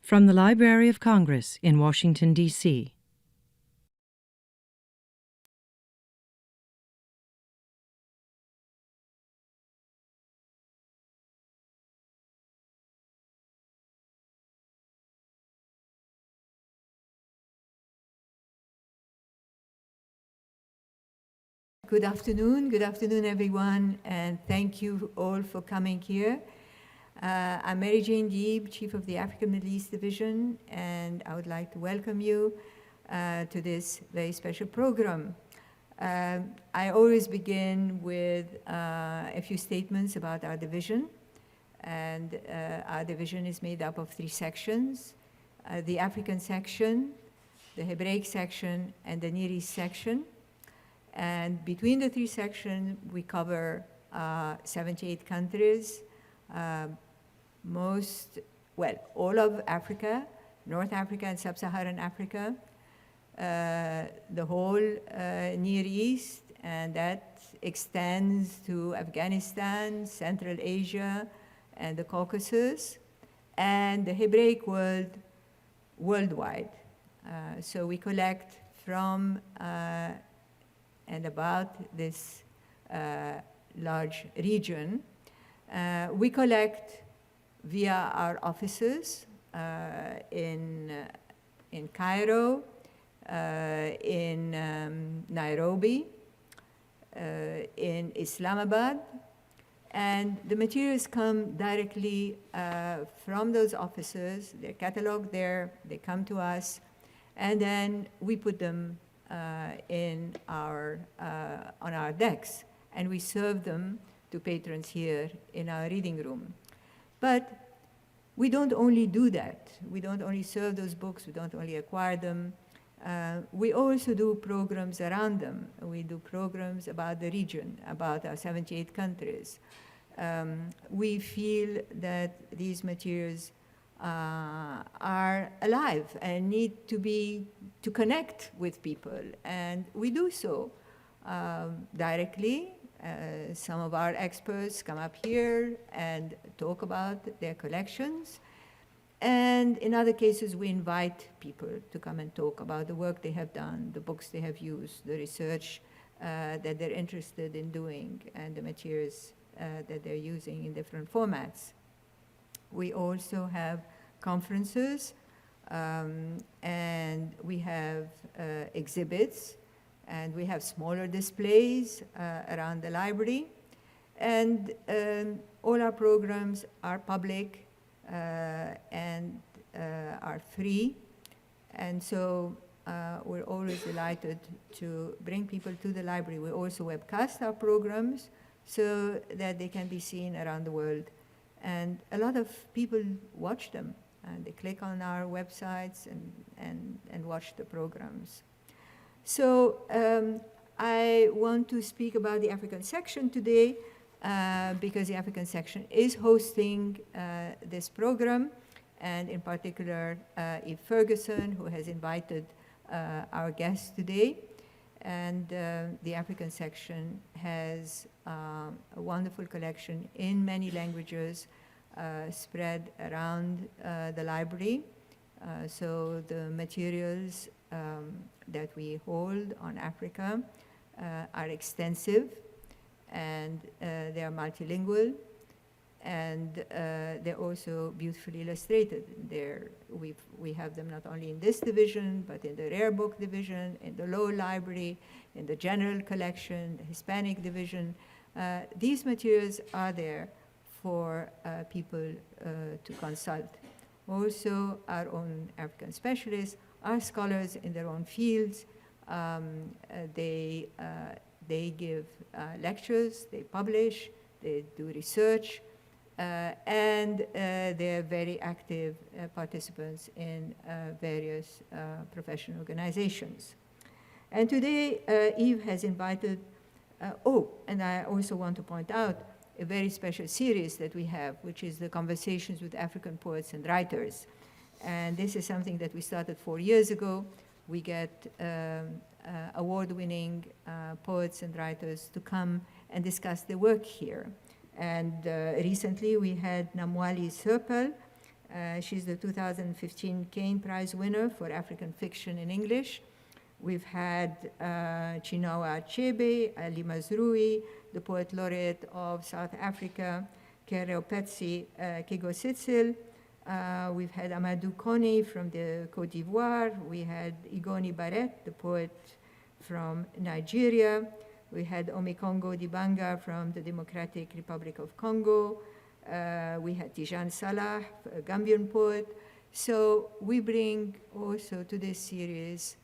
From the Library of Congress in Washington, D.C. Good afternoon, everyone, and thank you all for coming here. I'm Mary Jane Deeb, Chief of the African Middle East Division, and I would like to welcome you to this very special program. I always begin with a few statements about our division, and our division is made up of 3 sections: the African section, the Hebraic section, and the Near East section. And between the 3 sections, we cover 78 countries, all of Africa, North Africa and Sub-Saharan Africa, the whole Near East, and that extends to Afghanistan, Central Asia, and the Caucasus, and the Hebraic world worldwide. So we collect from and about this large region. We collect via our offices in Cairo, in Nairobi, in Islamabad, and the materials come directly from those offices. They're cataloged there, they come to us, and then we put them on our decks, and we serve them to patrons here in our reading room. But we don't only do that. We don't only serve those books, we don't only acquire them. We also do programs around them. We do programs about the region, about our 78 countries. We feel that these materials are alive and need to connect with people, and we do so directly. Some of our experts come up here and talk about their collections, and in other cases we invite people to come and talk about the work they have done, the books they have used, the research that they're interested in doing, and the materials that they're using in different formats. We also have conferences, and we have exhibits, and we have smaller displays around the library. And all our programs are public and are free. And so we're always delighted to bring people to the library. We also webcast our programs so that they can be seen around the world. And a lot of people watch them, and they click on our websites and watch the programs. So I want to speak about the African section today because the African section is hosting this program, and in particular Eve Ferguson, who has invited our guests today. And the African section has a wonderful collection in many languages spread around the library. So the materials that we hold on Africa are extensive, and they are multilingual, and they're also beautifully illustrated. We have them not only in this division, but in the rare book division, in the law library, in the general collection, the Hispanic division. These materials are there for people to consult. Also, our own African specialists are scholars in their own fields. They give lectures, they publish, they do research, and they're very active participants in various professional organizations. And today, Eve has invited, and I also want to point out a very special series that we have, which is the Conversations with African Poets and Writers. And this is something that we started 4 years ago. We get award-winning poets and writers to come and discuss their work here. And recently we had Namwali Serpal, She's the 2015 Kane Prize winner for African fiction in English. We've had Chinua Achebe, Ali Mazrui, the poet laureate of South Africa, Kereopetsi Kigositsil. We've had Amadou Kone from the Côte d'Ivoire. We had Igoni Barrett, the poet from Nigeria. We had Omikongo Dibanga from the Democratic Republic of Congo. We had Tijan Salah, a Gambian poet. So we bring also to this series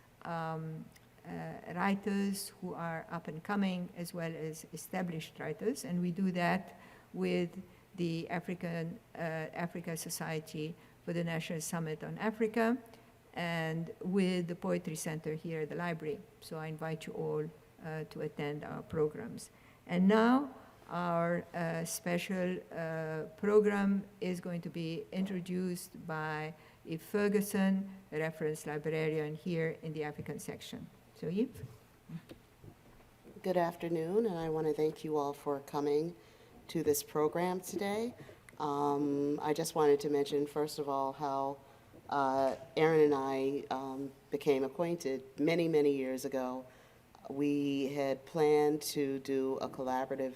writers who are up and coming as well as established writers, and we do that with the Africa Society for the National Summit on Africa and with the Poetry Center here at the library. So I invite you all to attend our programs. And now our special program is going to be introduced by Eve Ferguson, a reference librarian here in the African section. So Eve. Good afternoon, and I want to thank you all for coming to this program today. I just wanted to mention, first of all, how Erin and I became acquainted many, many years ago. We had planned to do a collaborative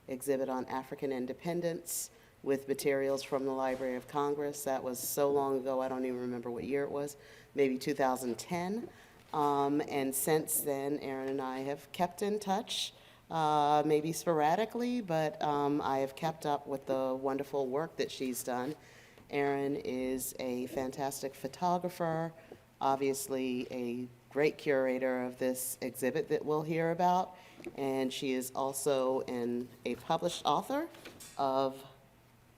exhibit on African independence with materials from the Library of Congress. That was so long ago, I don't even remember what year it was, maybe 2010. And since then, Erin and I have kept in touch, maybe sporadically, but I have kept up with the wonderful work that she's done. Erin is a fantastic photographer, obviously a great curator of this exhibit that we'll hear about, and she is also a published author of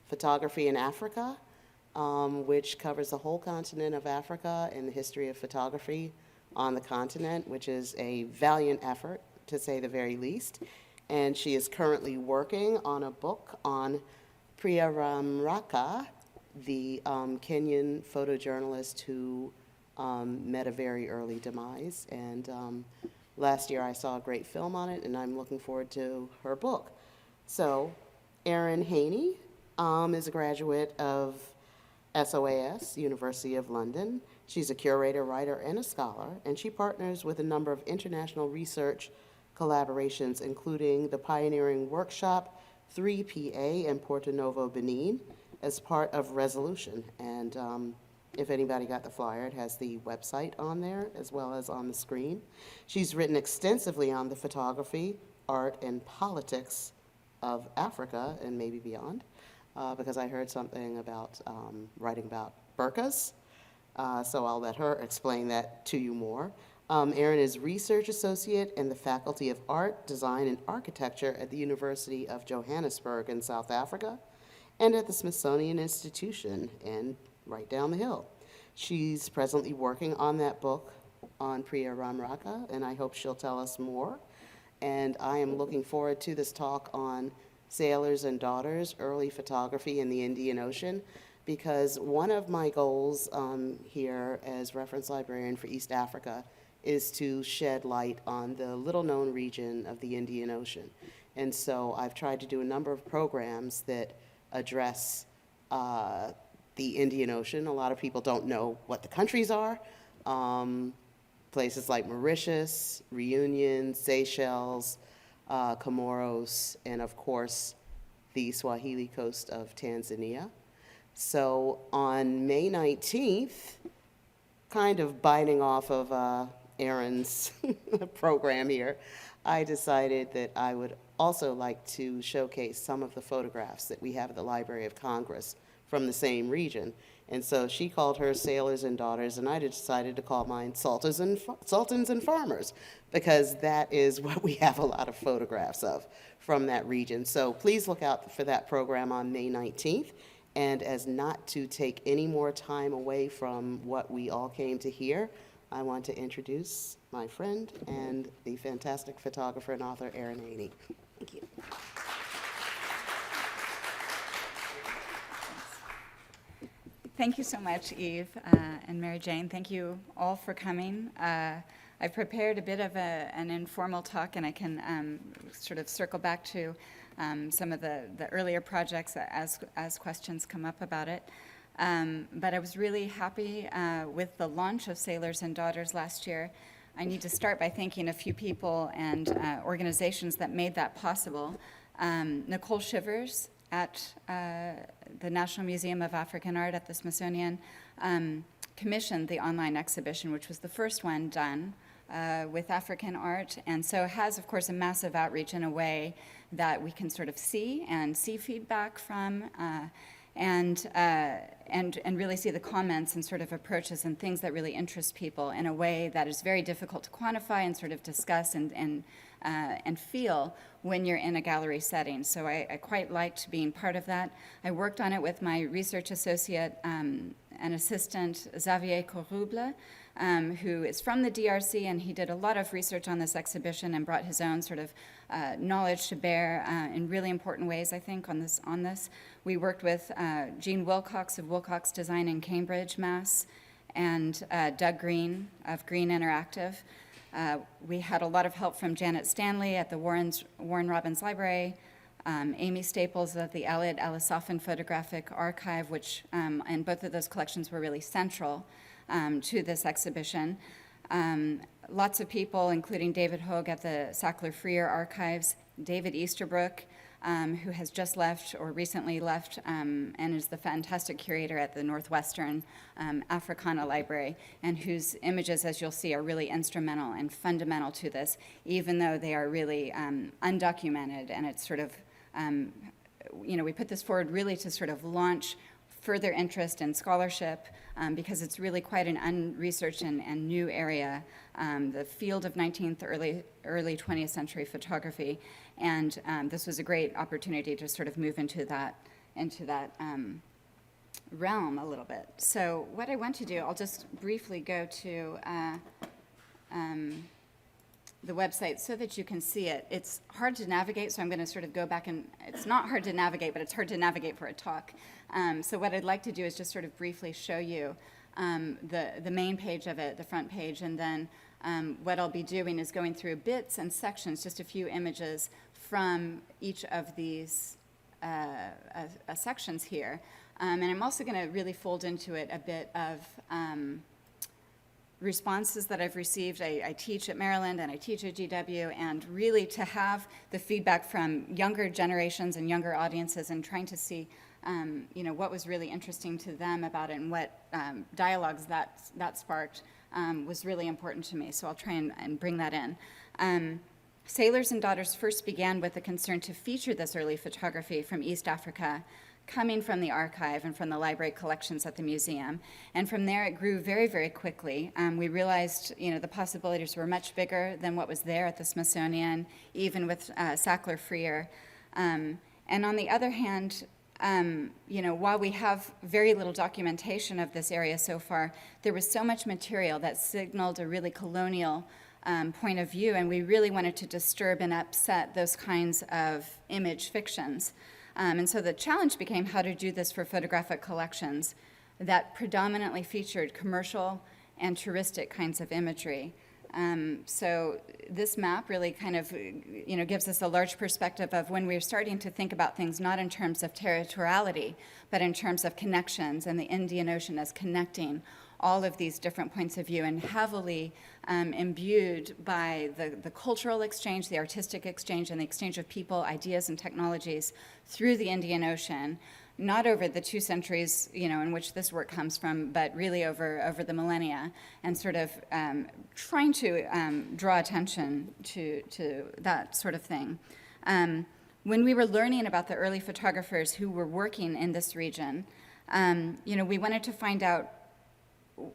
Photography in Africa, which covers the whole continent of Africa and the history of photography on the continent, which is a valiant effort, to say the very least. And she is currently working on a book on Priya Ramraka, the Kenyan photojournalist who met a very early demise. And last year I saw a great film on it, and I'm looking forward to her book. So Erin Haney is a graduate of SOAS, University of London. She's a curator, writer, and a scholar, and she partners with a number of international research collaborations, including the pioneering workshop 3PA in Porto Novo, Benin, as part of Resolution. And if anybody got the flyer, it has the website on there as well as on the screen. She's written extensively on the photography, art, and politics of Africa and maybe beyond, because I heard something about writing about burqas. So I'll let her explain that to you more. Erin is Research Associate in the Faculty of Art, Design, and Architecture at the University of Johannesburg in South Africa and at the Smithsonian Institution right down the hill. She's presently working on that book on Priya Ramraka, and I hope she'll tell us more. And I am looking forward to this talk on Sailors and Daughters, Early Photography in the Indian Ocean, because one of my goals here as reference librarian for East Africa is to shed light on the little-known region of the Indian Ocean. And so I've tried to do a number of programs that address the Indian Ocean. A lot of people don't know what the countries are. Places like Mauritius, Reunion, Seychelles, Comoros, and of course, the Swahili coast of Tanzania. So on May 19th, kind of biting off of Erin's program here, I decided that I would also like to showcase some of the photographs that we have at the Library of Congress from the same region. And so she called hers Sailors and Daughters, and I decided to call mine Sultans and Farmers, because that is what we have a lot of photographs of from that region. So please look out for that program on May 19th. And as not to take any more time away from what we all came to hear, I want to introduce my friend and the fantastic photographer and author, Erin Haney. Thank you. Thank you so much, Eve and Mary Jane. Thank you all for coming. I've prepared a bit of an informal talk, and I can sort of circle back to some of the earlier projects as questions come up about it. But I was really happy with the launch of Sailors and Daughters last year. I need to start by thanking a few people and organizations that made that possible. Nicole Shivers at the National Museum of African Art at the Smithsonian commissioned the online exhibition, which was the first one done with African art, and so it has, of course, a massive outreach in a way that we can sort of see feedback from, and really see the comments and sort of approaches and things that really interest people in a way that is very difficult to quantify and sort of discuss and feel when you're in a gallery setting. So I quite liked being part of that. I worked on it with my research associate and assistant, Xavier Coruble, who is from the DRC, and he did a lot of research on this exhibition and brought his own sort of knowledge to bear in really important ways, I think, on this. We worked with Jean Wilcox of Wilcox Design in Cambridge, Mass., and Doug Green of Green Interactive. We had a lot of help from Janet Stanley at the Warren Robbins Library, Amy Staples at the Alid Alisafan Photographic Archive, which, and both of those collections were really central to this exhibition. Lots of people, including David Hogue at the Sackler-Freer Archives, David Easterbrook, who has just left or recently left and is the fantastic curator at the Northwestern Africana Library, and whose images, as you'll see, are really instrumental and fundamental to this, even though they are really undocumented. And it's sort of, we put this forward really to sort of launch further interest in scholarship because it's really quite an unresearched and new area, the field of 19th, early 20th century photography. And this was a great opportunity to sort of move into that realm a little bit. So what I want to do, I'll just briefly go to the website so that you can see it. It's hard to navigate, so I'm going to sort of go back, and it's not hard to navigate, but it's hard to navigate for a talk. So what I'd like to do is just sort of briefly show you the main page of it, the front page, and then what I'll be doing is going through bits and sections, just a few images from each of these sections here. And I'm also going to really fold into it a bit of responses that I've received. I teach at Maryland and I teach at GW, and really to have the feedback from younger generations and younger audiences and trying to see what was really interesting to them about it and what dialogues that sparked was really important to me. So I'll try and bring that in. Sailors and Daughters first began with a concern to feature this early photography from East Africa, coming from the archive and from the library collections at the museum. And from there, it grew very, very quickly. We realized, the possibilities were much bigger than what was there at the Smithsonian, even with Sackler-Freer. And on the other hand, while we have very little documentation of this area so far, there was so much material that signaled a really colonial point of view, and we really wanted to disturb and upset those kinds of image fictions. And so the challenge became how to do this for photographic collections that predominantly featured commercial and touristic kinds of imagery. So this map really kind of, gives us a large perspective of when we're starting to think about things not in terms of territoriality, but in terms of connections and the Indian Ocean as connecting all of these different points of view and heavily imbued by the cultural exchange, the artistic exchange, and the exchange of people, ideas, and technologies through the Indian Ocean, not over the 2 centuries, in which this work comes from, but really over the millennia, and sort of trying to draw attention to that sort of thing. When we were learning about the early photographers who were working in this region, we wanted to find out.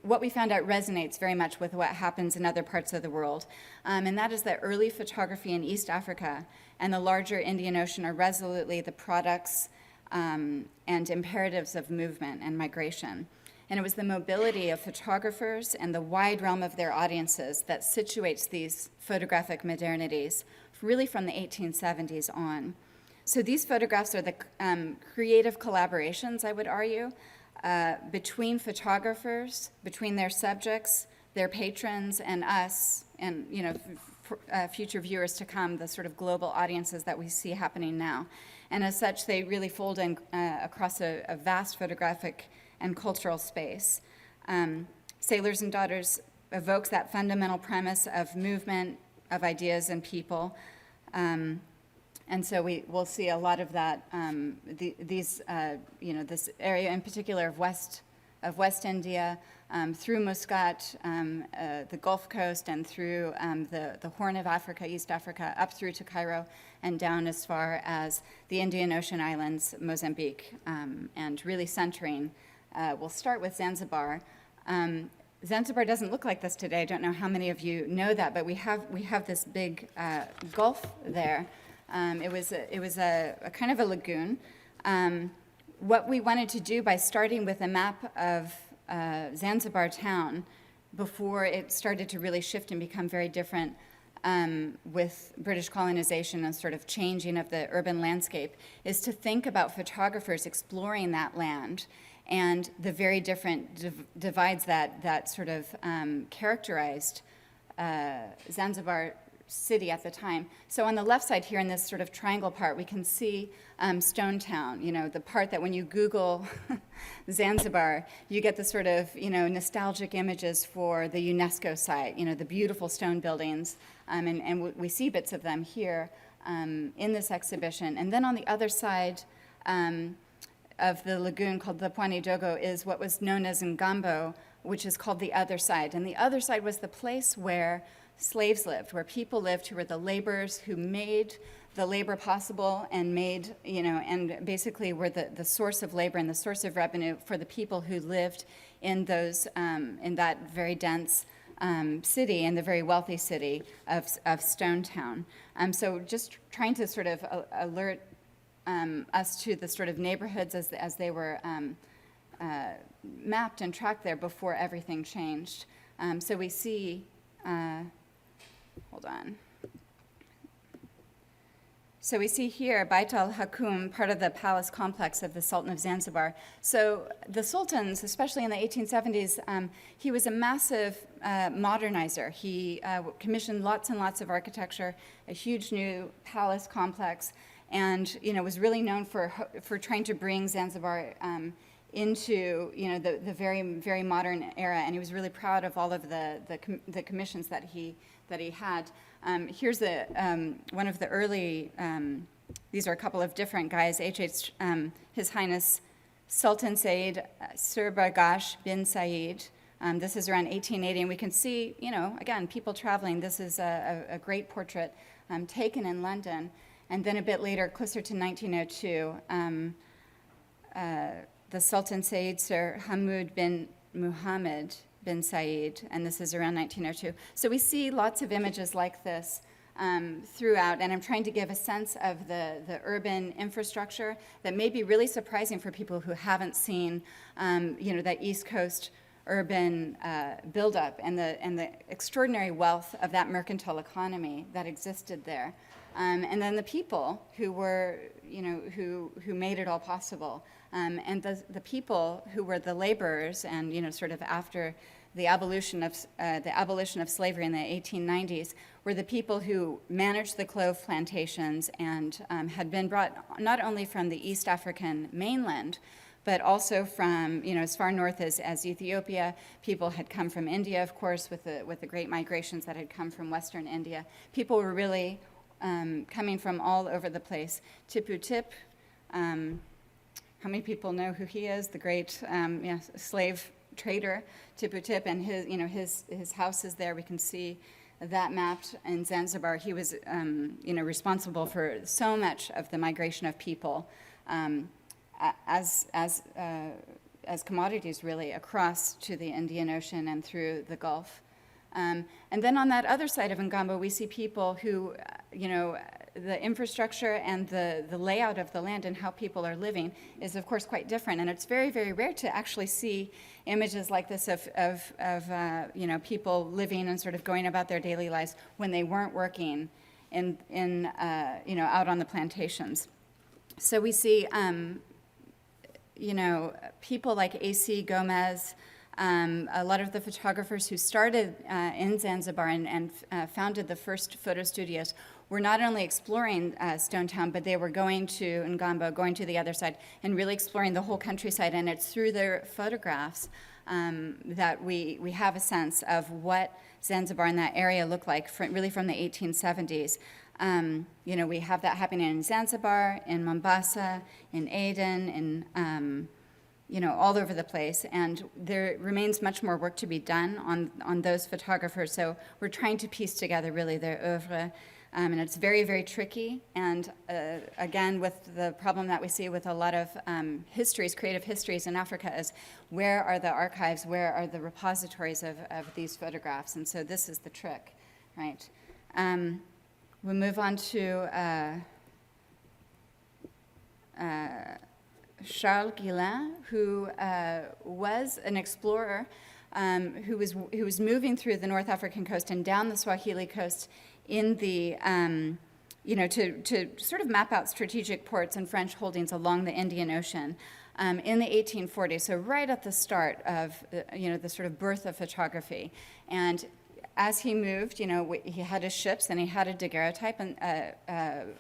What we found out resonates very much with what happens in other parts of the world, and that is that early photography in East Africa and the larger Indian Ocean are resolutely the products and imperatives of movement and migration. And it was the mobility of photographers and the wide realm of their audiences that situates these photographic modernities really from the 1870s on. So these photographs are the creative collaborations, I would argue, between photographers, between their subjects, their patrons, and us, and future viewers to come, the sort of global audiences that we see happening now. And as such, they really fold in across a vast photographic and cultural space. Sailors and Daughters evokes that fundamental premise of movement, of ideas and people. And so we'll see a lot of that, this area in particular of West India, through Muscat, the Gulf Coast, and through the Horn of Africa, East Africa, up through to Cairo, and down as far as the Indian Ocean islands, Mozambique, and really centering. We'll start with Zanzibar. Zanzibar doesn't look like this today. I don't know how many of you know that, but we have this big gulf there. It was a kind of a lagoon. What we wanted to do by starting with a map of Zanzibar town before it started to really shift and become very different with British colonization and sort of changing of the urban landscape is to think about photographers exploring that land and the very different divides that sort of characterized Zanzibar city at the time. So on the left side here in this sort of triangle part, we can see Stone Town, the part that when you Google Zanzibar, you get the sort of, nostalgic images for the UNESCO site, the beautiful stone buildings, and we see bits of them here in this exhibition. And then on the other side of the lagoon called the Pwani Dogo is what was known as Ngambo, which is called the other side. And the other side was the place where slaves lived, where people lived who were the laborers who made the labor possible and made, and basically were the source of labor and the source of revenue for the people who lived in those, in that very dense city and the very wealthy city of Stone Town. So just trying to sort of alert us to the sort of neighborhoods as they were mapped and tracked there before everything changed. So we see, hold on. So we see here Bait al-Hakum, part of the palace complex of the Sultan of Zanzibar. So the sultans, especially in the 1870s, he was a massive modernizer. He commissioned lots and lots of architecture, a huge new palace complex, and was really known for trying to bring Zanzibar into the very, very modern era. And he was really proud of all of the commissions that he had. Here's one of the early, these are a couple of different guys, His Highness Sultan Said Surbagash bin Said. This is around 1880, and we can see, again, people traveling. This is a great portrait taken in London. And then a bit later, closer to 1902, the Sultan Said Sir Hamoud bin Muhammad bin Said, and this is around 1902. So we see lots of images like this throughout, and I'm trying to give a sense of the urban infrastructure that may be really surprising for people who haven't seen, that East Coast urban buildup and the extraordinary wealth of that mercantile economy that existed there. And then the people who were, who made it all possible. And the people who were the laborers and, sort of after the abolition of slavery in the 1890s were the people who managed the clove plantations and had been brought not only from the East African mainland, but also from, as far north as Ethiopia. People had come from India, of course, with the great migrations that had come from Western India. People were really coming from all over the place. Tipu Tip, how many people know who he is? The great slave trader, Tipu Tip, and his house is there. We can see that mapped in Zanzibar. He was responsible for so much of the migration of people as commodities, really, across to the Indian Ocean and through the Gulf. And then on that other side of Ngambo, we see people who, the infrastructure and the layout of the land and how people are living is, of course, quite different. And it's very, very rare to actually see images like this of people living and sort of going about their daily lives when they weren't working out on the plantations. So we see, people like A.C. Gomez, a lot of the photographers who started in Zanzibar and founded the first photo studios were not only exploring Stone Town, but they were going to Ngambo, going to the other side, and really exploring the whole countryside. And it's through their photographs that we have a sense of what Zanzibar and that area looked like, really from the 1870s. We have that happening in Zanzibar, in Mombasa, in Aden, in all over the place, and there remains much more work to be done on those photographers. So we're trying to piece together really their oeuvre, and it's very, very tricky. And again, with the problem that we see with a lot of creative histories in Africa is where are the archives, where are the repositories of these photographs? And so this is the trick, right? We'll move on to Charles Gilliam, who was an explorer who was moving through the North African coast and down the Swahili coast in the, to sort of map out strategic ports and French holdings along the Indian Ocean in the 1840s, so right at the start of, the sort of birth of photography. And as he moved, he had his ships and he had a daguerreotype and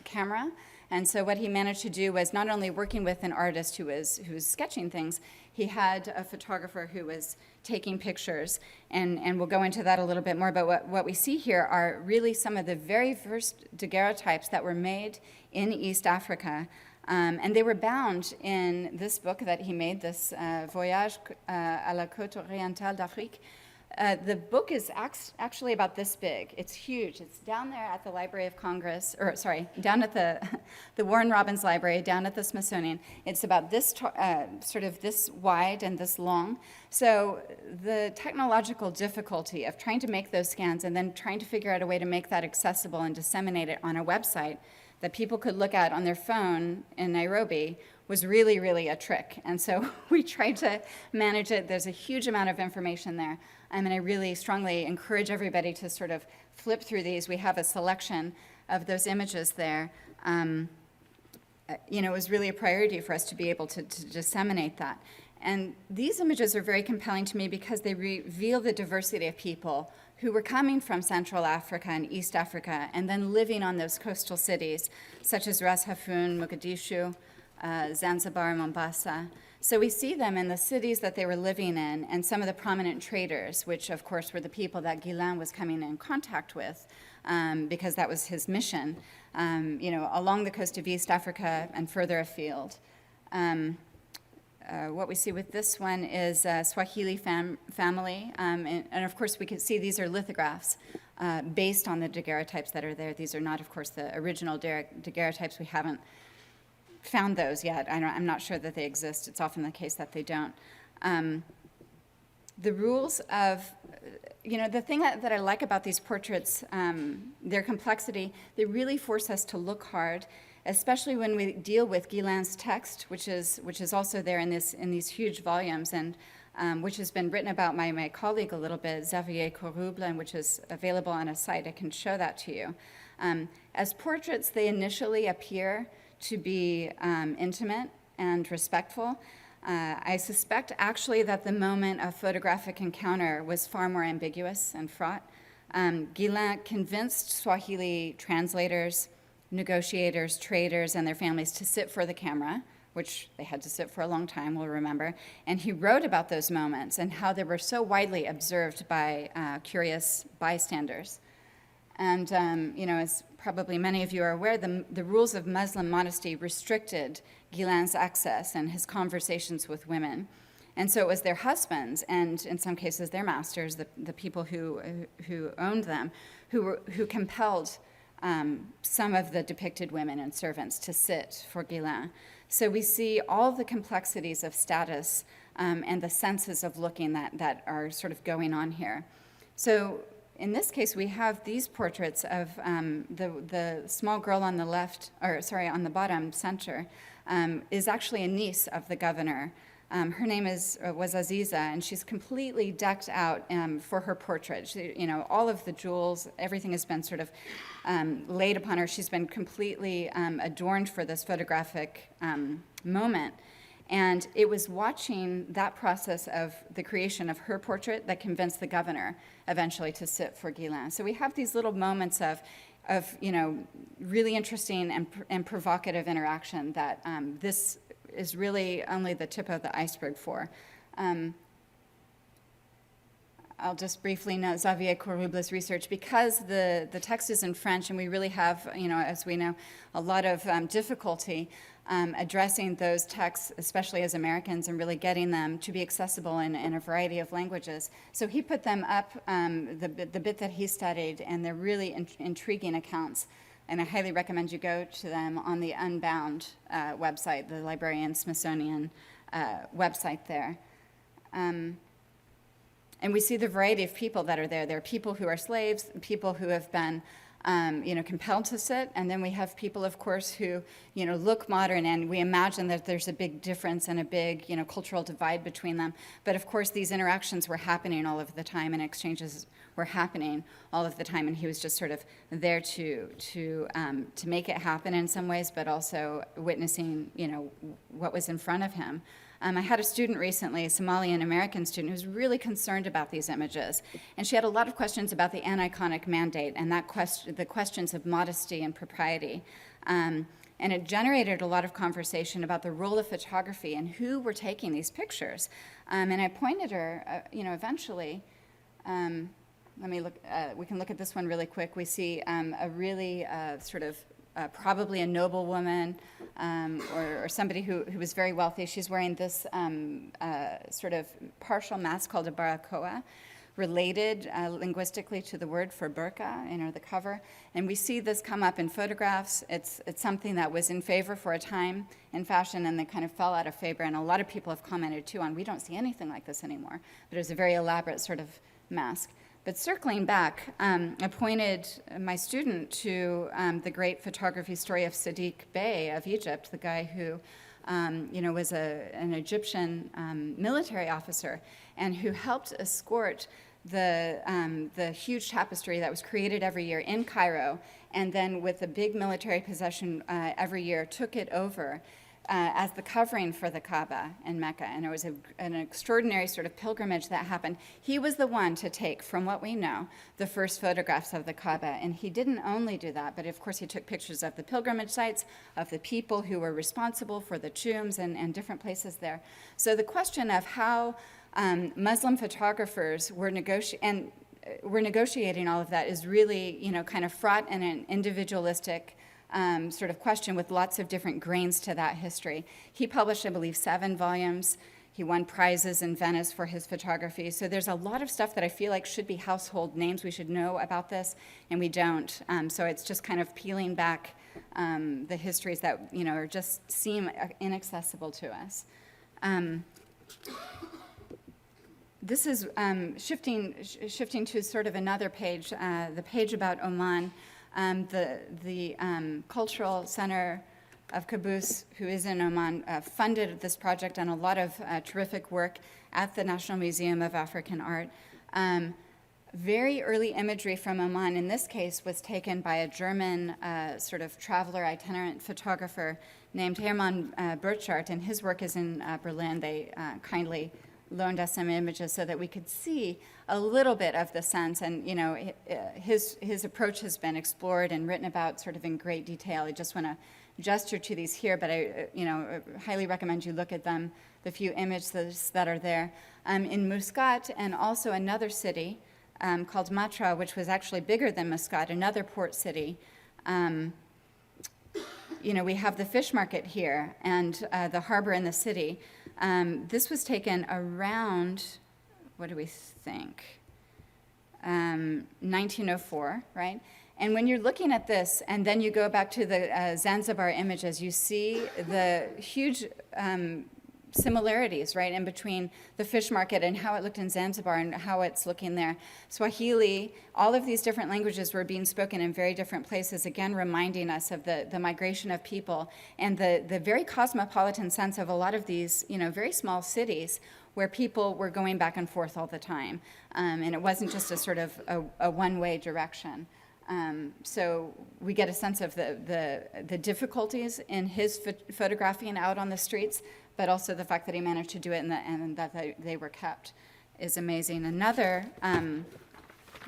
camera. And so what he managed to do was not only working with an artist who was sketching things, he had a photographer who was taking pictures, and we'll go into that a little bit more, but what we see here are really some of the very first daguerreotypes that were made in East Africa, and they were bound in this book that he made, this Voyage à la Côte Orientale d'Afrique. The book is actually about this big. It's huge. It's down there at the Library of Congress, down at the Warren Robins Library, down at the Smithsonian. It's about this, sort of this wide and this long. So the technological difficulty of trying to make those scans and then trying to figure out a way to make that accessible and disseminate it on a website that people could look at on their phone in Nairobi was really, really a trick. And so we tried to manage it. There's a huge amount of information there. And I really strongly encourage everybody to sort of flip through these. We have a selection of those images there. It was really a priority for us to be able to disseminate that. And these images are very compelling to me because they reveal the diversity of people who were coming from Central Africa and East Africa and then living on those coastal cities, such as Ras Hafun, Mogadishu, Zanzibar, and Mombasa. So we see them in the cities that they were living in and some of the prominent traders, which of course were the people that Gilliam was coming in contact with because that was his mission, along the coast of East Africa and further afield. What we see with this one is Swahili Family, and of course we can see these are lithographs based on the daguerreotypes that are there. These are not, of course, the original daguerreotypes. We haven't found those yet. I'm not sure that they exist. It's often the case that they don't. The rules of, the thing that I like about these portraits, their complexity, they really force us to look hard, especially when we deal with Gilliam's text, which is also there in these huge volumes, and which has been written about by my colleague a little bit, Xavier Corouble, and which is available on a site. I can show that to you. As portraits, they initially appear to be intimate and respectful. I suspect actually that the moment of photographic encounter was far more ambiguous and fraught. Gilliam convinced Swahili translators, negotiators, traders, and their families to sit for the camera, which they had to sit for a long time, we'll remember. And he wrote about those moments and how they were so widely observed by curious bystanders. And, as probably many of you are aware, the rules of Muslim modesty restricted Gilliam's access and his conversations with women. And so it was their husbands, and in some cases their masters, the people who owned them, who compelled some of the depicted women and servants to sit for Gilliam. So we see all the complexities of status and the senses of looking that are sort of going on here. So in this case, we have these portraits of the small girl on the left, on the bottom center, is actually a niece of the governor. Her name was Aziza, and she's completely decked out for her portrait. All of the jewels, everything has been sort of laid upon her. She's been completely adorned for this photographic moment. And it was watching that process of the creation of her portrait that convinced the governor eventually to sit for Gilliam. So we have these little moments of really interesting and provocative interaction that this is really only the tip of the iceberg for. I'll just briefly note Xavier Corrubla's research, because the text is in French, and we really have, as we know, a lot of difficulty addressing those texts, especially as Americans, and really getting them to be accessible in a variety of languages. So he put them up, the bit that he studied, and they're really intriguing accounts. And I highly recommend you go to them on the Unbound website, the Librarian Smithsonian website there. And we see the variety of people that are there. There are people who are slaves, people who have been compelled to sit, and then we have people, of course, who, look modern, and we imagine that there's a big difference and a big, cultural divide between them. But of course, these interactions were happening all of the time, and exchanges were happening all of the time, and he was just sort of there to make it happen in some ways, but also witnessing, what was in front of him. I had a student recently, a Somalian American student, who was really concerned about these images. And she had a lot of questions about the aniconic mandate and the questions of modesty and propriety. And it generated a lot of conversation about the role of photography and who were taking these pictures. And I pointed her, eventually, let me look, we can look at this one really quick. We see a really probably a noble woman or somebody who was very wealthy. She's wearing this sort of partial mask called a barakoa, related linguistically to the word for burqa, the cover. And we see this come up in photographs. It's something that was in favor for a time in fashion, and then kind of fell out of favor. And a lot of people have commented, too, on we don't see anything like this anymore. But it was a very elaborate sort of mask. But circling back, I pointed my student to the great photography story of Sadiq Bey of Egypt, the guy who, was an Egyptian military officer, and who helped escort the huge tapestry that was created every year in Cairo, and then with a big military possession every year, took it over as the covering for the Kaaba in Mecca. And it was an extraordinary sort of pilgrimage that happened. He was the one to take, from what we know, the first photographs of the Kaaba. And he didn't only do that, but of course he took pictures of the pilgrimage sites, of the people who were responsible for the tombs and different places there. So the question of how Muslim photographers were negotiating all of that is really, kind of fraught in an individualistic sort of question with lots of different grains to that history. He published, I believe, 7 volumes. He won prizes in Venice for his photography. So there's a lot of stuff that I feel like should be household names. We should know about this, and we don't. So it's just kind of peeling back the histories that, are just seem inaccessible to us. This is shifting to sort of another page, the page about Oman. The Cultural Center of Caboose, who is in Oman, funded this project and a lot of terrific work at the National Museum of African Art. Very early imagery from Oman, in this case, was taken by a German sort of traveler, itinerant photographer named Hermann Burchardt, and his work is in Berlin. They kindly loaned us some images so that we could see a little bit of the sense. And, his approach has been explored and written about sort of in great detail. I just want to gesture to these here, but I, highly recommend you look at them, the few images that are there. In Muscat, and also another city called Matra, which was actually bigger than Muscat, another port city. We have the fish market here and the harbor in the city. This was taken around, what do we think, 1904, right? And when you're looking at this, and then you go back to the Zanzibar images, you see the huge similarities, right, in between the fish market and how it looked in Zanzibar and how it's looking there. Swahili, all of these different languages were being spoken in very different places, again reminding us of the migration of people and the very cosmopolitan sense of a lot of these, very small cities where people were going back and forth all the time. And it wasn't just a sort of a one-way direction. So we get a sense of the difficulties in his photographing out on the streets, but also the fact that he managed to do it and that they were kept is amazing. Another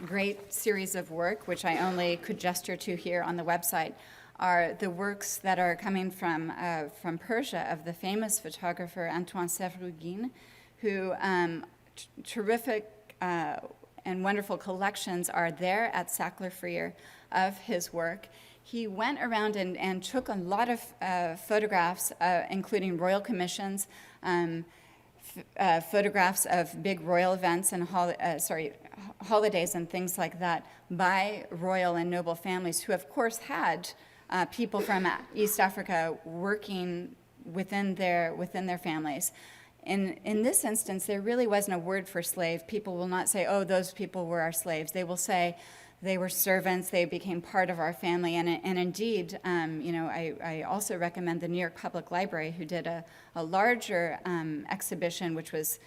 great series of work, which I only could gesture to here on the website, are the works that are coming from Persia of the famous photographer Antoine Sèvres-Roguin, who terrific and wonderful collections are there at Sackler-Freer of his work. He went around and took a lot of photographs, including royal commissions, photographs of big royal events and holidays and things like that by royal and noble families who, of course, had people from East Africa working within their families. In this instance, there really wasn't a word for slave. People will not say, oh, those people were our slaves. They will say they were servants, they became part of our family. And indeed, I also recommend the New York Public Library, who did a larger exhibition, which was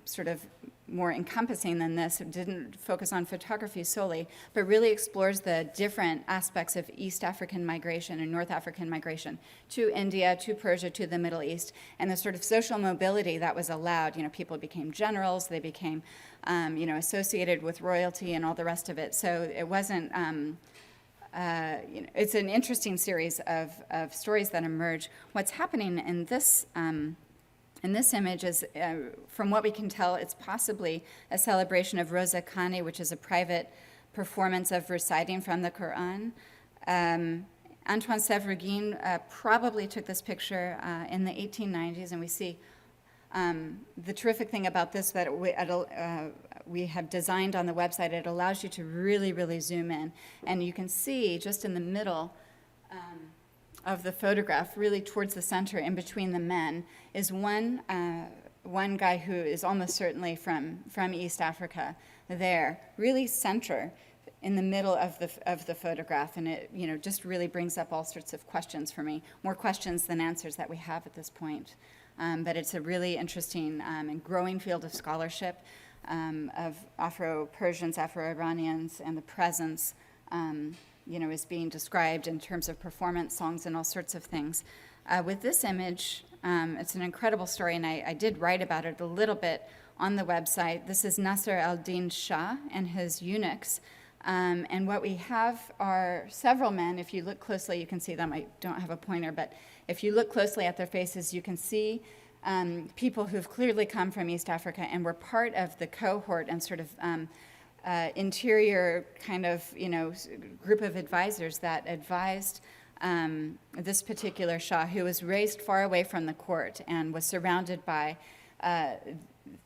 sort of more encompassing than this. It didn't focus on photography solely, but really explores the different aspects of East African migration and North African migration to India, to Persia, to the Middle East, and the sort of social mobility that was allowed. People became generals, they became associated with royalty and all the rest of it. So it wasn't, it's an interesting series of stories that emerge. What's happening in this image is, from what we can tell, it's possibly a celebration of Rosa Khani, which is a private performance of reciting from the Quran. Antoine Sèvres-Roguin probably took this picture in the 1890s, and we see the terrific thing about this that we have designed on the website. It allows you to really, really zoom in, and you can see just in the middle of the photograph, really towards the center, in between the men, is one guy who is almost certainly from East Africa. There, really center in the middle of the photograph, and it just really brings up all sorts of questions for me, more questions than answers that we have at this point. But it's a really interesting and growing field of scholarship of Afro-Persians, Afro-Iranians, and the presence is being described in terms of performance, songs, and all sorts of things. With this image, it's an incredible story, and I did write about it a little bit on the website. This is Nasser al-Din Shah and his eunuchs. And what we have are several men. If you look closely, you can see them. I don't have a pointer, but if you look closely at their faces, you can see people who've clearly come from East Africa and were part of the cohort and sort of interior kind of, group of advisors that advised this particular Shah, who was raised far away from the court and was surrounded by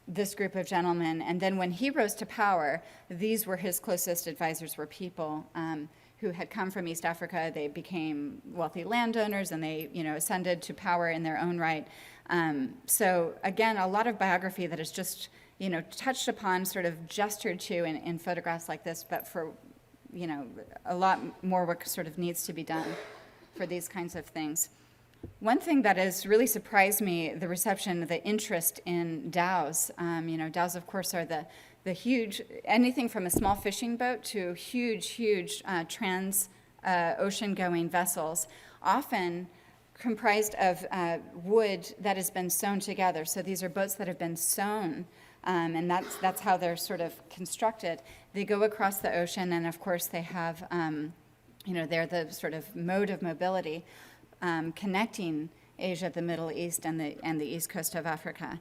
this group of gentlemen. And then when he rose to power, these were his closest advisors, were people who had come from East Africa. They became wealthy landowners, and they, ascended to power in their own right. So again, a lot of biography that is just touched upon, sort of gestured to in photographs like this, but for, a lot more work sort of needs to be done for these kinds of things. One thing that has really surprised me, the reception, the interest in Dowes. Dowes, of course, are the huge, anything from a small fishing boat to huge trans-ocean-going vessels, often comprised of wood that has been sewn together. So these are boats that have been sewn, and that's how they're sort of constructed. They go across the ocean, and of course they have, they're the sort of mode of mobility connecting Asia, the Middle East, and the east coast of Africa.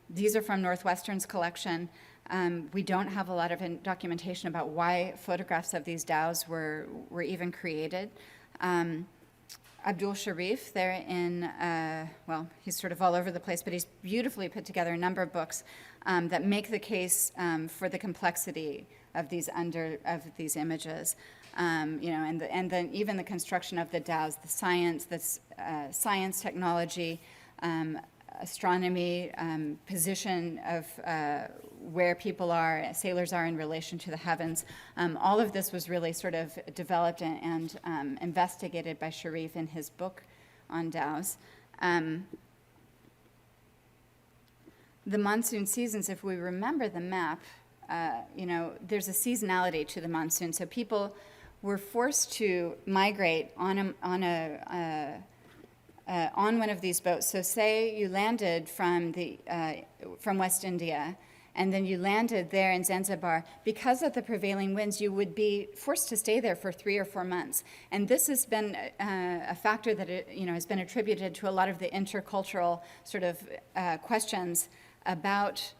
These are from Northwestern's collection. We don't have a lot of documentation about why photographs of these dhows were even created. Abdul Sharif, there in, he's sort of all over the place, but he's beautifully put together a number of books that make the case for the complexity of these images. And then even the construction of the dhows, the science, technology, astronomy, position of where people are, sailors are in relation to the heavens. All of this was really sort of developed and investigated by Sharif in his book on dhows. The monsoon seasons, if we remember the map, there's a seasonality to the monsoon. So people were forced to migrate on one of these boats. So say you landed from West India, and then you landed there in Zanzibar, because of the prevailing winds, you would be forced to stay there for 3 or 4 months. And this has been a factor that has been attributed to a lot of the intercultural sort of questions about,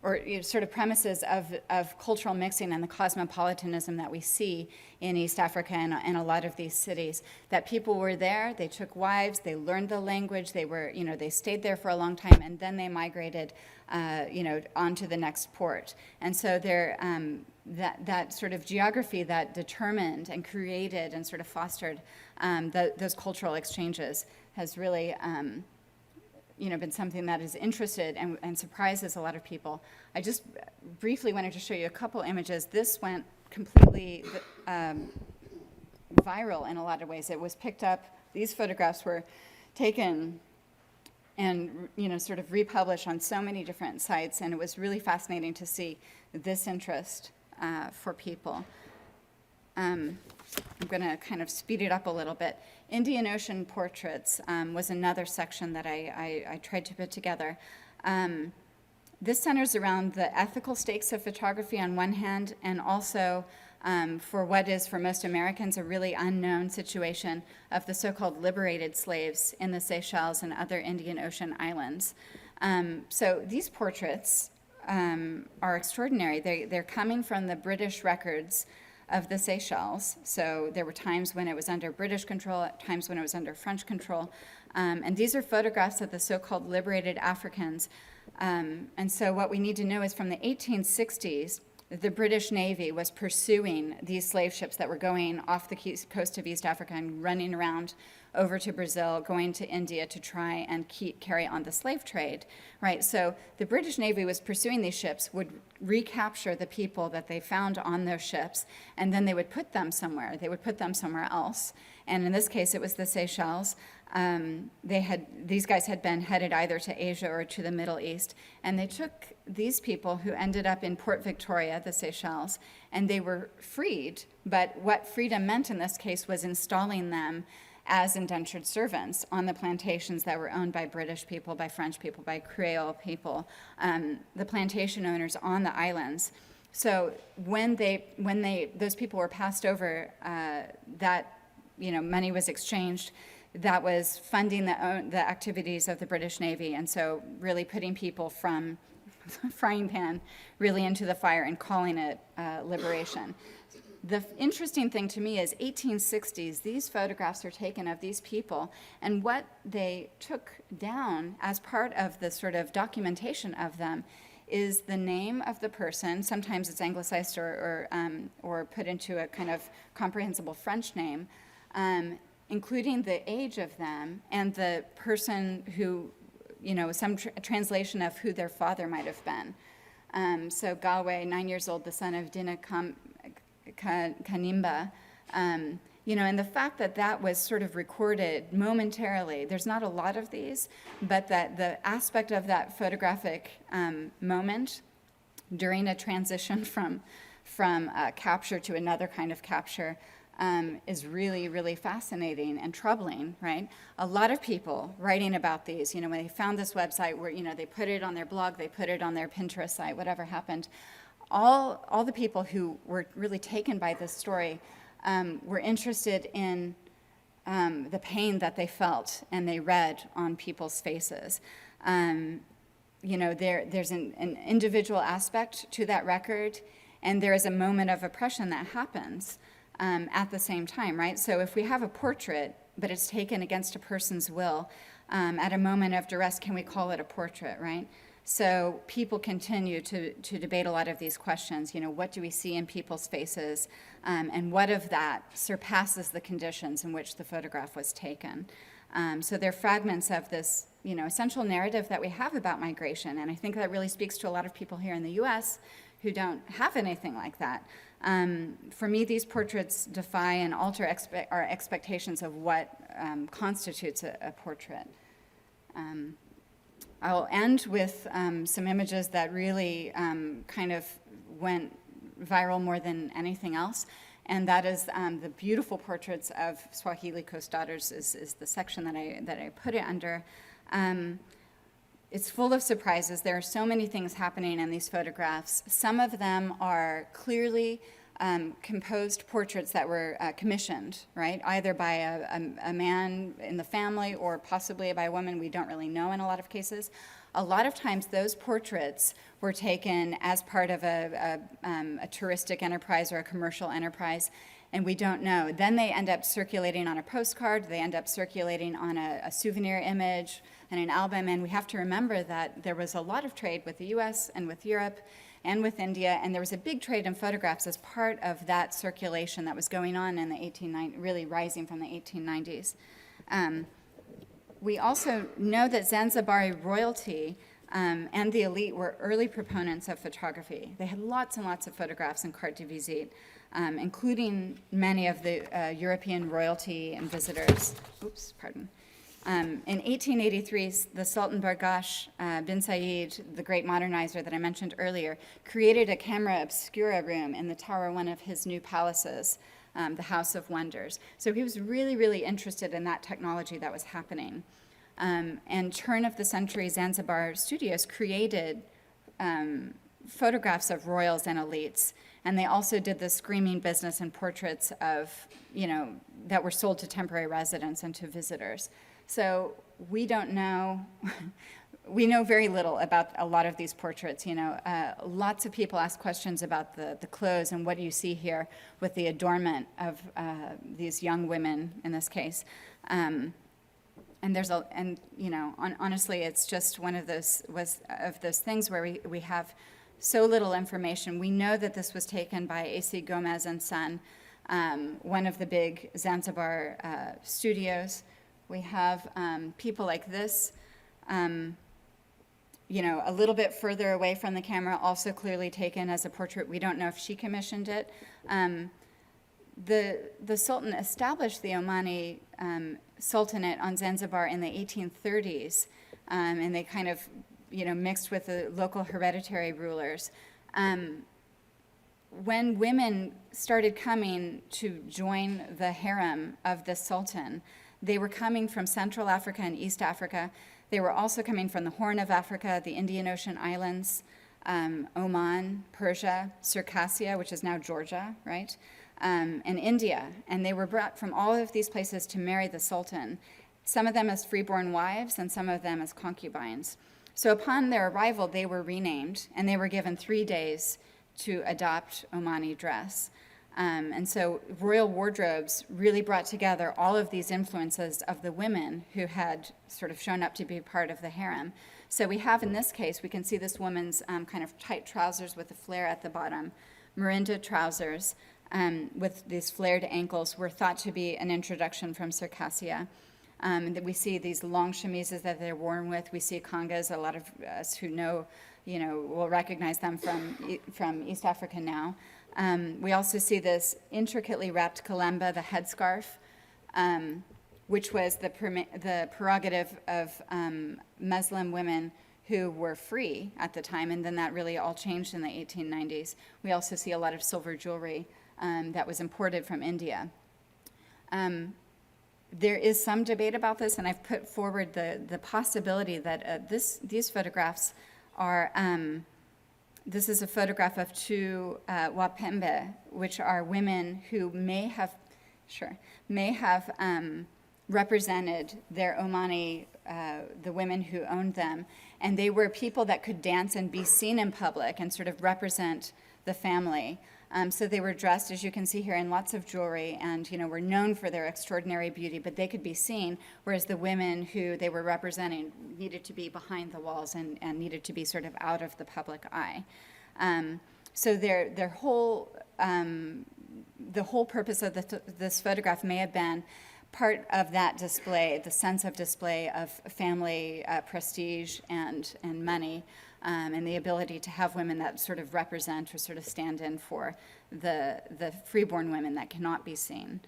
or sort of premises of cultural mixing and the cosmopolitanism that we see in East Africa and a lot of these cities. That people were there, they took wives, they learned the language, they stayed there for a long time, and then they migrated, onto the next port. And so that sort of geography that determined and created and sort of fostered those cultural exchanges has really been something that has interested and surprises a lot of people. I just briefly wanted to show you a couple images. This went completely viral in a lot of ways. It was picked up, these photographs were taken and sort of republished on so many different sites, and it was really fascinating to see this interest for people. I'm going to kind of speed it up a little bit. Indian Ocean portraits was another section that I tried to put together. This centers around the ethical stakes of photography on one hand, and also for what is, for most Americans, a really unknown situation of the so-called liberated slaves in the Seychelles and other Indian Ocean islands. So these portraits are extraordinary. They're coming from the British records of the Seychelles. So there were times when it was under British control, at times when it was under French control. And these are photographs of the so-called liberated Africans. And so what we need to know is from the 1860s, the British Navy was pursuing these slave ships that were going off the coast of East Africa and running around over to Brazil, going to India to try and carry on the slave trade, right? So the British Navy was pursuing these ships, would recapture the people that they found on those ships, and then they would put them somewhere. They would put them somewhere else. And in this case, it was the Seychelles. These guys had been headed either to Asia or to the Middle East, and they took these people who ended up in Port Victoria, the Seychelles, and they were freed. But what freedom meant in this case was installing them as indentured servants on the plantations that were owned by British people, by French people, by Creole people, the plantation owners on the islands. So when those people were passed over, that money was exchanged. That was funding the activities of the British Navy, and so really putting people from frying pan really into the fire and calling it liberation. The interesting thing to me is 1860s, these photographs are taken of these people, and what they took down as part of the sort of documentation of them is the name of the person. Sometimes it's anglicized or put into a kind of comprehensible French name, including the age of them and the person who, some translation of who their father might have been. So Galway, 9 years old, the son of Dina Kanimba, and the fact that was sort of recorded momentarily, there's not a lot of these, but that the aspect of that photographic moment during a transition from capture to another kind of capture is really, really fascinating and troubling, right? A lot of people writing about these, when they found this website where, they put it on their blog, they put it on their Pinterest site, whatever happened, all the people who were really taken by this story were interested in the pain that they felt and they read on people's faces. There's an individual aspect to that record, and there is a moment of oppression that happens at the same time, right? So if we have a portrait, but it's taken against a person's will, at a moment of duress, can we call it a portrait, right? So people continue to debate a lot of these questions. What do we see in people's faces, and what of that surpasses the conditions in which the photograph was taken? So they're fragments of this, essential narrative that we have about migration, and I think that really speaks to a lot of people here in the U.S. who don't have anything like that. For me, these portraits defy and alter our expectations of what constitutes a portrait. I'll end with some images that really kind of went viral more than anything else, and that is the beautiful portraits of Swahili Coast Daughters is the section that I put it under. it's full of surprises. There are so many things happening in these photographs. Some of them are clearly composed portraits that were commissioned, right? Either by a man in the family or possibly by a woman. We don't really know in a lot of cases. A lot of times those portraits were taken as part of a touristic enterprise or a commercial enterprise, and we don't know. Then they end up circulating on a postcard, they end up circulating on a souvenir image and an album, and we have to remember that there was a lot of trade with the US and with Europe and with India, and there was a big trade in photographs as part of that circulation that was going on in the 1890s, really rising from the 1890s. We also know that Zanzibari royalty and the elite were early proponents of photography. They had lots and lots of photographs and carte de visite, including many of the European royalty and visitors. Oops, pardon. In 1883, the Sultan Bargash bin Said, the great modernizer that I mentioned earlier, created a camera obscura room in the tower of one of his new palaces, the House of Wonders. So he was really, really interested in that technology that was happening. And turn of the century Zanzibar studios created photographs of royals and elites. And they also did the screaming business and portraits of, that were sold to temporary residents and to visitors. So we don't know, we know very little about a lot of these portraits. Lots of people ask questions about the clothes and what do you see here with the adornment of these young women in this case. Honestly, it's just one of those things where we have so little information. We know that this was taken by A.C. Gomez and Son, one of the big Zanzibar studios. We have people like this, a little bit further away from the camera, also clearly taken as a portrait. We don't know if she commissioned it. The Sultan established the Omani Sultanate on Zanzibar in the 1830s, and they kind of, mixed with the local hereditary rulers. When women started coming to join the harem of the Sultan, they were coming from Central Africa and East Africa. They were also coming from the Horn of Africa, the Indian Ocean Islands, Oman, Persia, Circassia, which is now Georgia, right? And India, and they were brought from all of these places to marry the Sultan, some of them as freeborn wives and some of them as concubines. So upon their arrival, they were renamed, and they were given 3 days to adopt Omani dress. And so royal wardrobes really brought together all of these influences of the women who had sort of shown up to be part of the harem. So we have, in this case, we can see this woman's kind of tight trousers with a flare at the bottom, Marinda trousers, with these flared ankles were thought to be an introduction from Circassia. That we see these long chemises that they're worn with. We see congas. A lot of us who know, will recognize them from East Africa now. We also see this intricately wrapped kalemba, the headscarf, which was the prerogative of Muslim women who were free at the time, and then that really all changed in the 1890s. We also see a lot of silver jewelry that was imported from India. There is some debate about this, and I've put forward the possibility that these photographs are, this is a photograph of two Wapemba, which are women who may have represented their Omani, the women who owned them, and they were people that could dance and be seen in public and sort of represent the family. So they were dressed, as you can see here, in lots of jewelry and, were known for their extraordinary beauty, but they could be seen, whereas the women who they were representing needed to be behind the walls and needed to be sort of out of the public eye. So their whole, the whole purpose of this photograph may have been part of that display, the sense of display of family prestige and money. And the ability to have women that sort of represent or sort of stand in for the freeborn women that cannot be seen.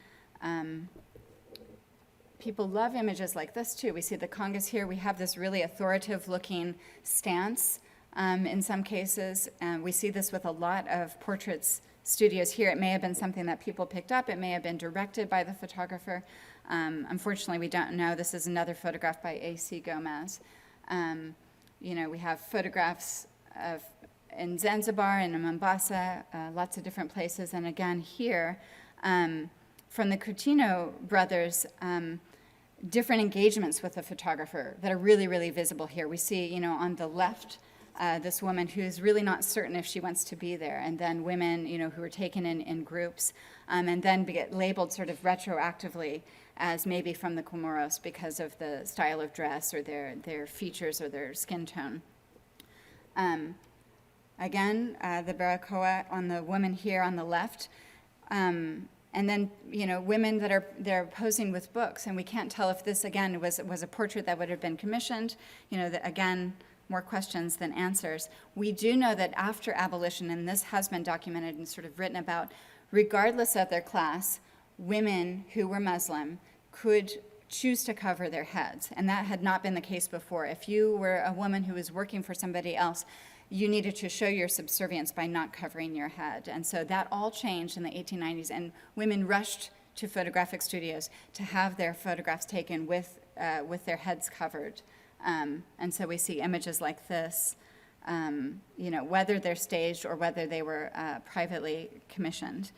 People love images like this too. We see the congas here. We have this really authoritative looking stance in some cases. We see this with a lot of portraits studios here. It may have been something that people picked up. It may have been directed by the photographer. Unfortunately, we don't know. This is another photograph by A.C. Gomez. we have photographs of in Zanzibar and in Mombasa, lots of different places. And again, here, from the Coutinho brothers, different engagements with the photographer that are really, really visible here. We see, on the left, this woman who's really not certain if she wants to be there, and then women, who are taken in groups, and then get labeled sort of retroactively as maybe from the Comoros because of the style of dress or their features or their skin tone. Again, the Baracoa on the woman here on the left, and then, women that they're posing with books, and we can't tell if this, again, was a portrait that would have been commissioned, again, more questions than answers. We do know that after abolition, and this has been documented and sort of written about, regardless of their class, women who were Muslim could choose to cover their heads, and that had not been the case before. If you were a woman who was working for somebody else, you needed to show your subservience by not covering your head. And so that all changed in the 1890s, and women rushed to photographic studios to have their photographs taken with their heads covered. And so we see images like this, whether they're staged or whether they were privately commissioned.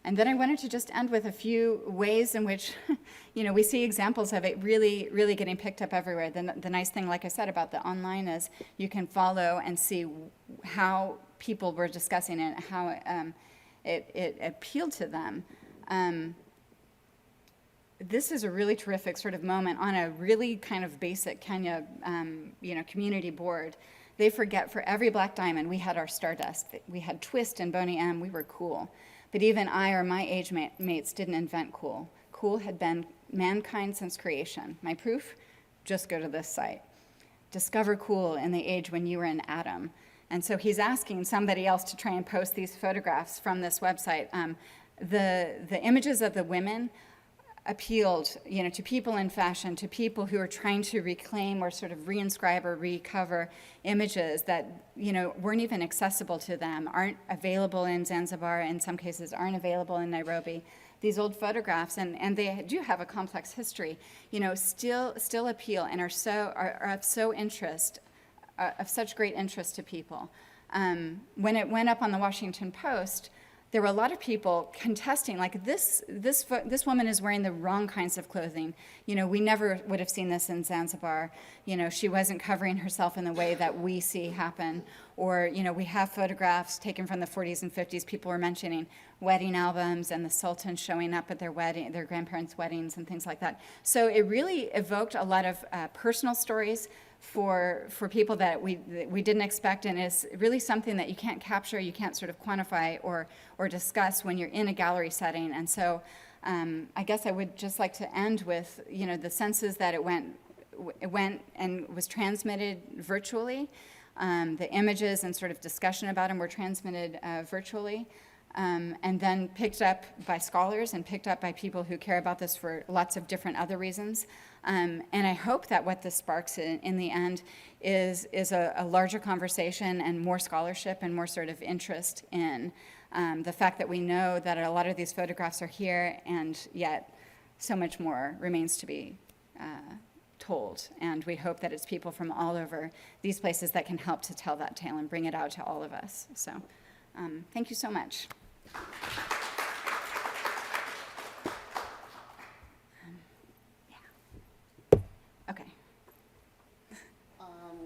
And then I wanted to just end with a few ways in which, we see examples of it really, really getting picked up everywhere. The nice thing, like I said, about the online is you can follow and see how people were discussing it, how it appealed to them. This is a really terrific sort of moment on a really kind of basic Kenya, community board. They forget for every black diamond, we had our Stardust. We had Twist and Boney M. We were cool. But even I or my age mates didn't invent cool. Cool had been mankind since creation. My proof? Just go to this site. Discover cool in the age when you were an atom. And so he's asking somebody else to try and post these photographs from this website. The images of the women appealed, to people in fashion, to people who are trying to reclaim or sort of reinscribe or recover images that, weren't even accessible to them, aren't available in Zanzibar, in some cases aren't available in Nairobi. These old photographs, and they do have a complex history, still appeal and are of such great interest to people. When it went up on the Washington Post, there were a lot of people contesting, like this woman is wearing the wrong kinds of clothing. We never would have seen this in Zanzibar. She wasn't covering herself in the way that we see happen. Or, we have photographs taken from the 40s and 50s. People were mentioning wedding albums and the sultan showing up at their grandparents' weddings and things like that. So it really evoked a lot of personal stories for people that we didn't expect, and is really something that you can't capture, you can't sort of quantify or discuss when you're in a gallery setting. And so I guess I would just like to end with, the senses that it went and was transmitted virtually. The images and sort of discussion about them were transmitted virtually. And then picked up by scholars and picked up by people who care about this for lots of different other reasons. And I hope that what this sparks in the end is a larger conversation and more scholarship and more sort of interest in the fact that we know that a lot of these photographs are here, and yet so much more remains to be told. And we hope that it's people from all over these places that can help to tell that tale and bring it out to all of us. So thank you so much. Okay.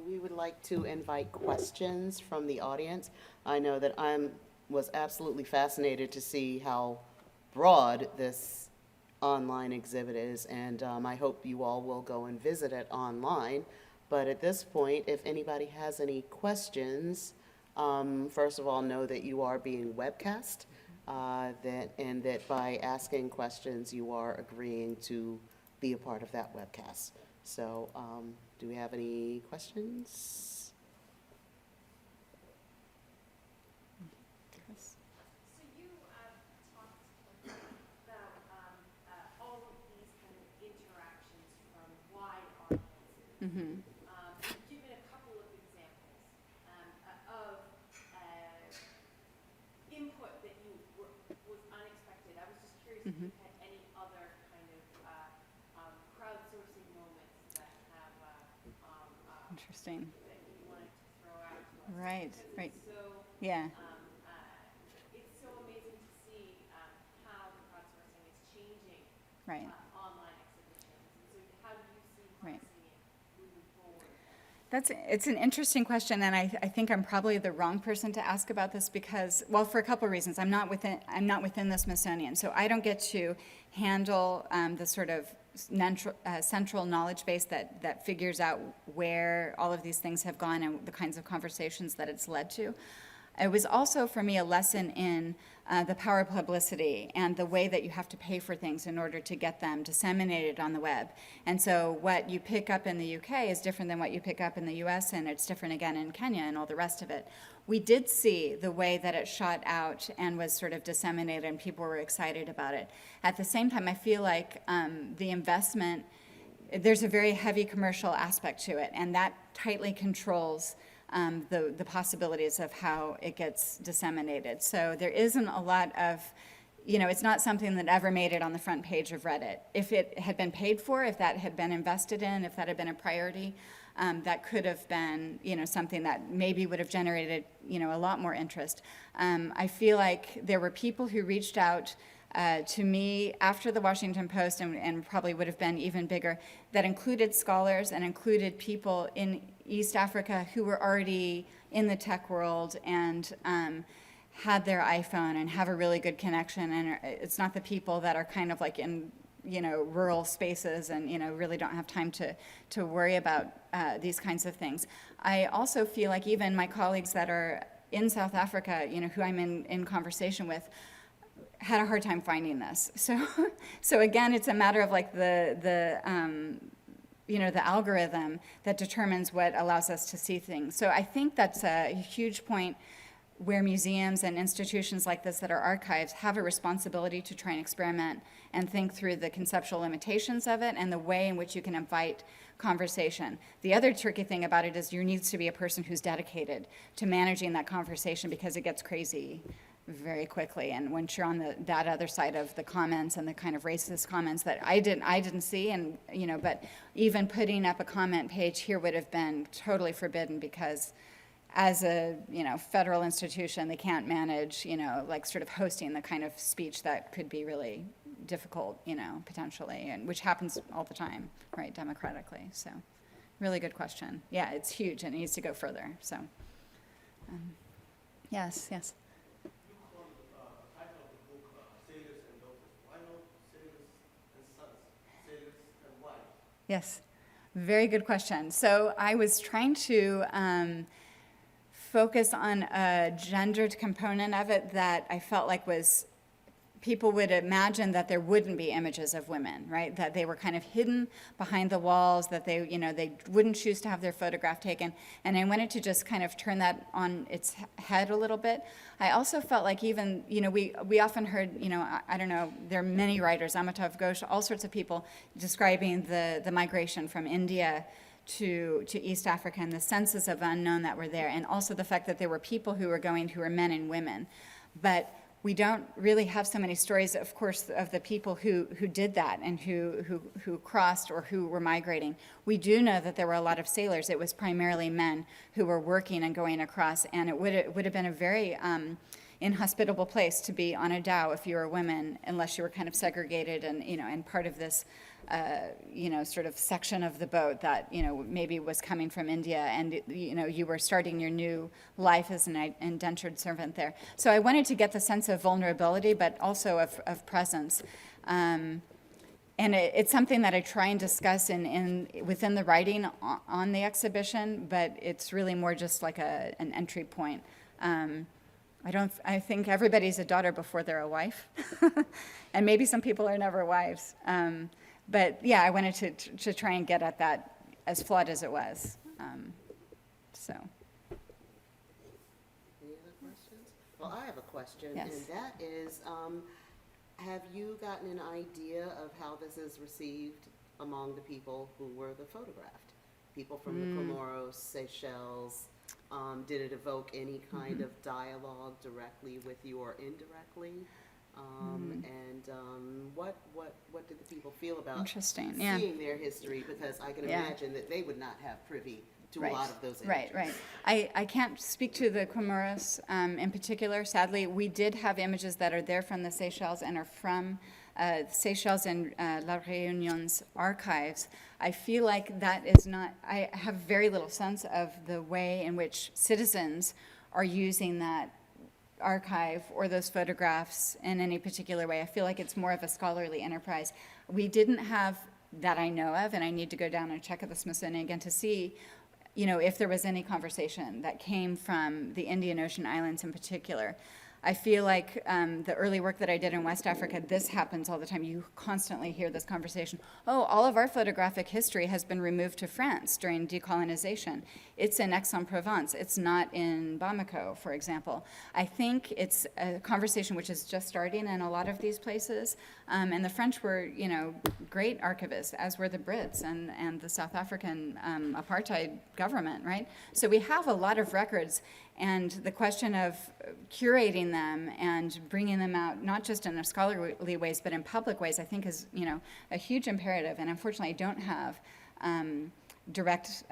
We would like to invite questions from the audience. I know that I was absolutely fascinated to see how broad this online exhibit is, and I hope you all will go and visit it online. But at this point, if anybody has any questions, first of all, know that you are being webcast, and that by asking questions, you are agreeing to be a part of that webcast. So do we have any questions? Chris? So you talked about all of these kind of interactions from wide audiences. Mm-hmm. You've given a couple of examples of input that was unexpected. I was just curious if you had any other kind of crowdsourcing moments that have Interesting. that he wanted to throw out to us. Right, Because right. it's so, Yeah, it's so amazing to see how the crowdsourcing is changing right. online exhibitions. And so how do you see Right. harnessing it moving forward? It's an interesting question, and I think I'm probably the wrong person to ask about this because, well, for a couple of reasons. I'm not within the Smithsonian, so I don't get to handle the sort of central knowledge base that figures out where all of these things have gone and the kinds of conversations that it's led to. It was also, for me, a lesson in the power of publicity and the way that you have to pay for things in order to get them disseminated on the web. And so what you pick up in the UK is different than what you pick up in the US, and it's different again in Kenya and all the rest of it. We did see the way that it shot out and was sort of disseminated, and people were excited about it. At the same time, I feel like the investment, there's a very heavy commercial aspect to it, and that tightly controls the possibilities of how it gets disseminated. So there isn't a lot of, it's not something that ever made it on the front page of Reddit. If it had been paid for, if that had been invested in, if that had been a priority, that could have been, something that maybe would have generated, a lot more interest. I feel like there were people who reached out to me after the Washington Post, and probably would have been even bigger, that included scholars and included people in East Africa who were already in the tech world and had their iPhone and have a really good connection. And it's not the people that are kind of like in rural spaces and really don't have time to worry about these kinds of things. I also feel like even my colleagues that are in South Africa, who I'm in conversation with, had a hard time finding this. So again, it's a matter of like the algorithm that determines what allows us to see things. So I think that's a huge point where museums and institutions like this that are archives have a responsibility to try and experiment and think through the conceptual limitations of it and the way in which you can invite conversation. The other tricky thing about it is there needs to be a person who's dedicated to managing that conversation because it gets crazy very quickly. And once you're on that other side of the comments and the kind of racist comments that I didn't see, and but even putting up a comment page here would have been totally forbidden because as a federal institution, they can't manage like sort of hosting the kind of speech that could be really difficult potentially, and which happens all the time, right, democratically. So really good question. Yeah, it's huge and it needs to go further. So yes. Yes, very good question. So I was trying to focus on a gendered component of it that I felt like was, people would imagine that there wouldn't be images of women, right? That they were kind of hidden behind the walls, that they, they wouldn't choose to have their photograph taken. And I wanted to just kind of turn that on its head a little bit. I also felt like even, we often heard, I don't know, there are many writers, Amitav Ghosh, all sorts of people describing the migration from India to East Africa and the senses of unknown that were there, and also the fact that there were people who were going who were men and women. But we don't really have so many stories, of course, of the people who did that and who crossed or who were migrating. We do know that there were a lot of sailors. It was primarily men who were working and going across, and it would have been a very inhospitable place to be on a dhow if you were a woman, unless you were kind of segregated and part of this sort of section of the boat that, maybe was coming from India, and, you were starting your new life as an indentured servant there. So I wanted to get the sense of vulnerability, but also of presence. And it's something that I try and discuss within the writing on the exhibition, but it's really more just like an entry point. I think everybody's a daughter before they're a wife, and maybe some people are never wives. But yeah, I wanted to try and get at that, as flawed as it was. So. Any other questions? Well, I have a question, Yes. and that is, have you gotten an idea of how this is received among the people who were photographed? People from the Comoros, Seychelles. Did it evoke any kind of dialogue directly with you or indirectly? And what did the people feel about Interesting, yeah. seeing their history? Because I can Yeah. imagine that they would not have privy to a lot of those images. Right, right. I can't speak to the Comoros in particular. Sadly, we did have images that are there from the Seychelles and are from Seychelles and La Réunion's archives. I feel like that is not, I have very little sense of the way in which citizens are using that archive or those photographs in any particular way. I feel like it's more of a scholarly enterprise. We didn't have that I know of, and I need to go down and check at the Smithsonian again to see, you know, if there was any conversation that came from the Indian Ocean islands in particular. I feel like the early work that I did in West Africa, this happens all the time. You constantly hear this conversation. Oh, all of our photographic history has been removed to France during decolonization. It's in Aix-en-Provence. It's not in Bamako, for example. I think it's a conversation which is just starting in a lot of these places. And the French were, you know, great archivists, as were the Brits and the South African apartheid government, right? So we have a lot of records. And the question of curating them and bringing them out, not just in a scholarly ways, but in public ways, I think is, you know, a huge imperative. And unfortunately, I don't have direct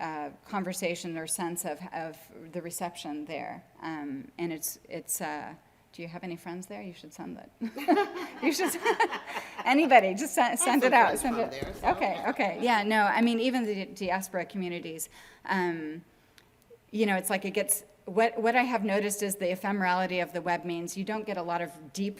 conversation or sense of the reception there. And it's do you have any friends there? You should send that. You should, anybody, just send it out. Send it. There, so. Okay. Yeah, no, I mean, even the diaspora communities, you know, it's like it gets, what I have noticed is the ephemerality of the web means you don't get a lot of deep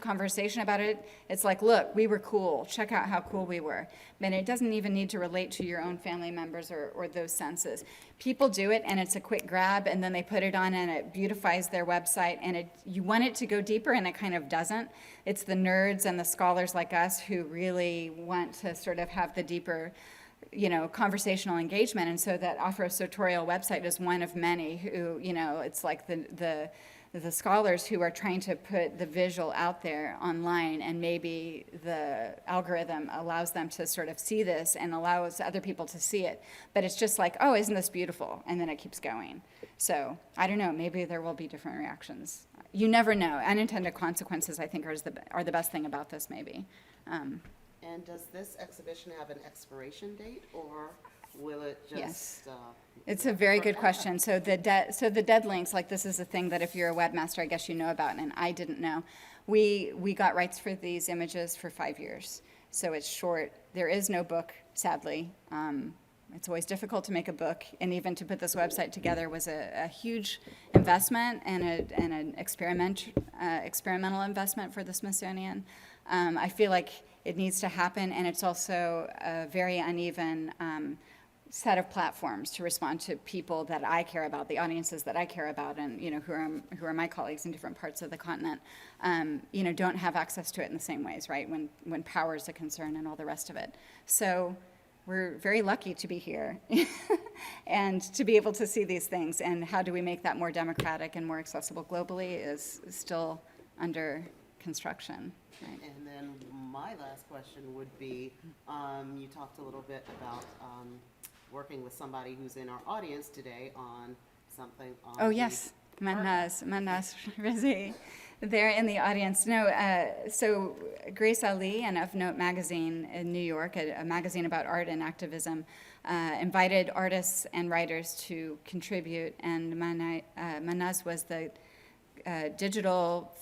conversation about it. It's like, look, we were cool. Check out how cool we were. And it doesn't even need to relate to your own family members or those senses. People do it, and it's a quick grab, and then they put it on, and it beautifies their website, and you want it to go deeper, and it kind of doesn't. It's the nerds and the scholars like us who really want to sort of have the deeper, you know, conversational engagement. And so that Afro-sartorial website is one of many who, you know, it's like the scholars who are trying to put the visual out there online, and maybe the algorithm allows them to sort of see this and allows other people to see it. But it's just like, oh, isn't this beautiful? And then it keeps going. So I don't know, maybe there will be different reactions. You never know. Unintended consequences, I think, are the best thing about this, maybe. And does this exhibition have an expiration date, or will it just? Yes. It's a very good question. So the dead links, like this is a thing that if you're a webmaster, I guess you know about, and I didn't know. We got rights for these images for 5 years. So it's short. There is no book, sadly. It's always difficult to make a book, and even to put this website together was a huge investment and an experimental investment for the Smithsonian. I feel like it needs to happen, and it's also a very uneven set of platforms to respond to people that I care about, the audiences that I care about, and you know who are my colleagues in different parts of the continent. You know, don't have access to it in the same ways, right? When power is a concern and all the rest of it. So we're very lucky to be here and to be able to see these things. And how do we make that more democratic and more accessible globally is still under construction. Right. And then my last question would be, you talked a little bit about working with somebody who's in our audience today on something on. Oh, yes, Manaz Rizzi. They're in the audience. No, so Grace Ali and Of Note magazine in New York, a magazine about art and activism, invited artists and writers to contribute, and Manaz was the digital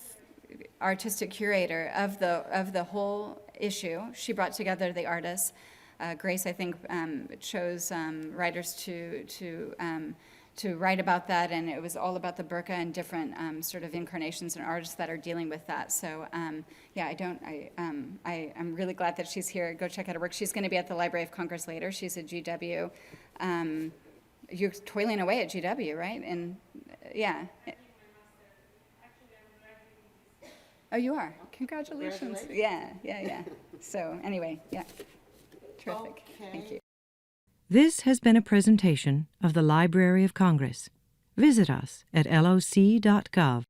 artistic curator of the whole issue. She brought together the artists. Grace, I think, chose writers to write about that, and it was all about the burqa and different sort of incarnations and artists that are dealing with that. So yeah, I'm really glad that she's here. Go check out her work. She's going to be at the Library of Congress later. She's at GW. You're toiling away at GW, right? And yeah. Oh, you are? Congratulations. Yeah. So anyway, yeah. Terrific. Okay. Thank you. This has been a presentation of the Library of Congress. Visit us at loc.gov.